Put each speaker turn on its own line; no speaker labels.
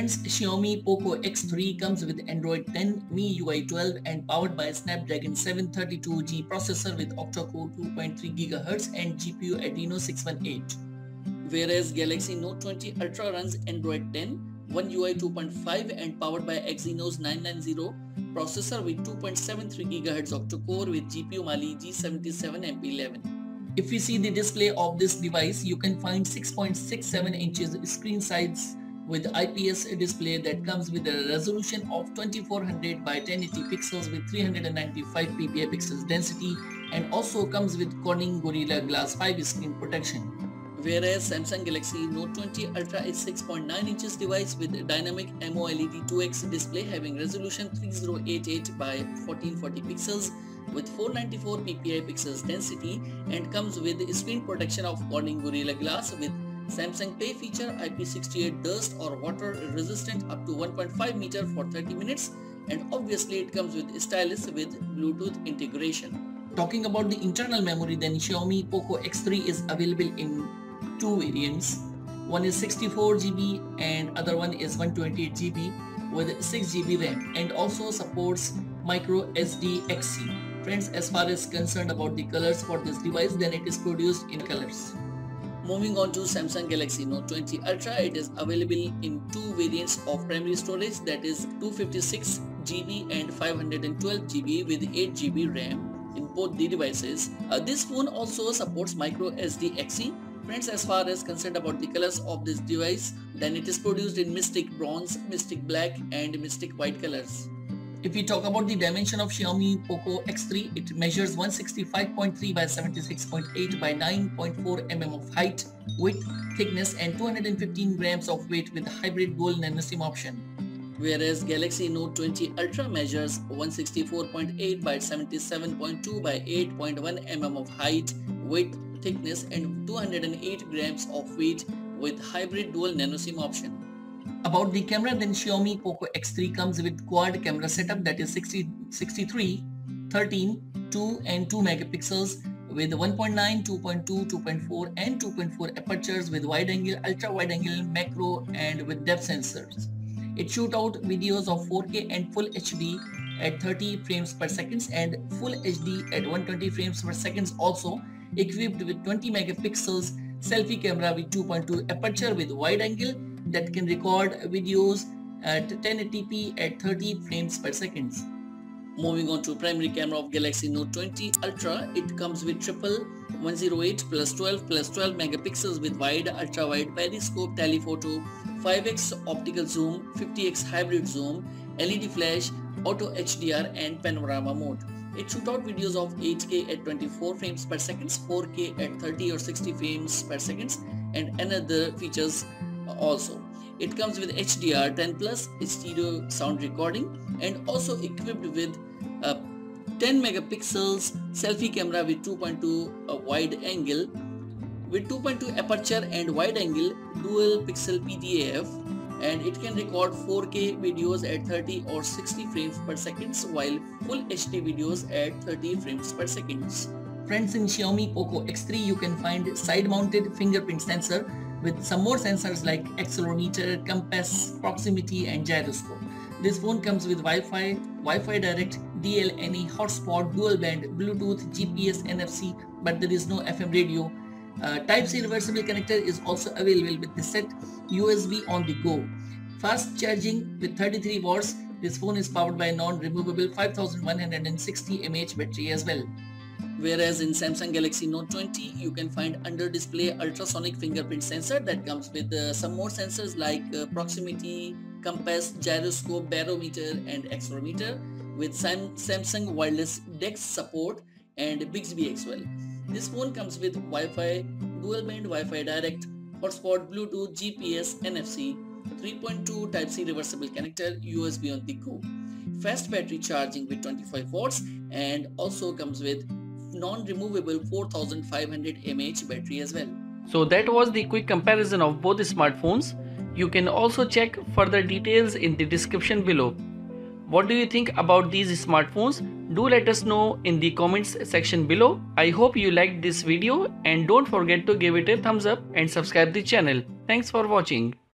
Friends, Xiaomi Poco X3 comes with Android 10, MIUI 12 and powered by Snapdragon 732G processor with octa-core 2.3 GHz and GPU Adreno 618. Whereas Galaxy Note 20 Ultra runs Android 10, One UI 2.5 and powered by Exynos 990 processor with 2.73 GHz octa-core with GPU Mali G77MP11. If we see the display of this device, you can find 6.67 inches screen size with IPS display that comes with a resolution of 2400 by 1080 pixels with 395 ppi pixels density and also comes with Corning Gorilla Glass 5 screen protection. Whereas Samsung Galaxy Note 20 Ultra is 6.9 inches device with dynamic AMOLED 2X display having resolution 3088 by 1440 pixels with 494 ppi pixels density and comes with screen protection of Corning Gorilla Glass with Samsung Pay feature IP68 dust or water resistant up to 1.5 meter for 30 minutes and obviously it comes with stylus with Bluetooth integration. Talking about the internal memory, then Xiaomi Poco X3 is available in two variants. One is 64GB and other one is 128GB with 6GB RAM and also supports micro SD XC. Friends, as far as concerned about the colors for this device, then it is produced in colors. Moving on to Samsung Galaxy Note 20 Ultra, it is available in two variants of primary storage, that is 256GB and 512GB with 8GB RAM in both the devices. This phone also supports micro SD XC. Friends, as far as concerned about the colors of this device, then it is produced in Mystic Bronze, Mystic Black and Mystic White colors. If we talk about the dimension of Xiaomi Poco X3, it measures 165.3 by 76.8 by 9.4 mm of height, width, thickness and 215 grams of weight with hybrid gold nano SIM option. Whereas Galaxy Note 20 Ultra measures 164.8 by 77.2 by 8.1 mm of height, width, thickness and 208 grams of weight with hybrid dual nano SIM option. About the camera, then Xiaomi Poco X3 comes with quad camera setup that is 63, 13, 2 and 2 megapixels with 1.9, 2.2, 2.4 and 2.4 apertures with wide angle, ultra wide angle, macro and with depth sensors. It shoots out videos of 4K and full HD at 30 frames per second and full HD at 120 frames per second, also equipped with 20 megapixels selfie camera with 2.2 aperture with wide angle that can record videos at 1080p at 30 frames per second. Moving on to primary camera of Galaxy Note 20 Ultra, it comes with triple 108 plus 12 plus 12 megapixels with wide, ultra wide, periscope, telephoto, 5x optical zoom, 50x hybrid zoom, LED flash, auto HDR and panorama mode. It shoots out videos of 8K at 24 frames per second, 4K at 30 or 60 frames per second and another features also. It comes with HDR 10 plus stereo sound recording and also equipped with 10 megapixels selfie camera with 2.2 wide angle with 2.2 aperture and wide angle dual pixel PTAF, and it can record 4K videos at 30 or 60 frames per second while full HD videos at 30 frames per second. Friends, in Xiaomi Poco X3 you can find side mounted fingerprint sensor with some more sensors like accelerometer, compass, proximity and gyroscope. This phone comes with Wi-Fi Direct, DLNA, hotspot, dual band, Bluetooth, GPS, NFC, but there is no FM radio. Type-C reversible connector is also available with the set, USB on the go. Fast charging with 33 watts. This phone is powered by a non-removable 5160 mAh battery as well. Whereas in Samsung Galaxy Note 20, you can find under display ultrasonic fingerprint sensor that comes with some more sensors like proximity, compass, gyroscope, barometer and accelerometer with Samsung wireless DeX support and Bixby as well. This phone comes with Wi-Fi, dual band Wi-Fi Direct, hotspot, Bluetooth, GPS, NFC, 3.2 Type-C reversible connector, USB on the go, fast battery charging with 25 watts and also comes with non-removable 4500 mAh battery as well.
So that was the quick comparison of both the smartphones. You can also check further details in the description below. What do you think about these smartphones? Do let us know in the comments section below. I hope you liked this video and don't forget to give it a thumbs up and subscribe the channel. Thanks for watching.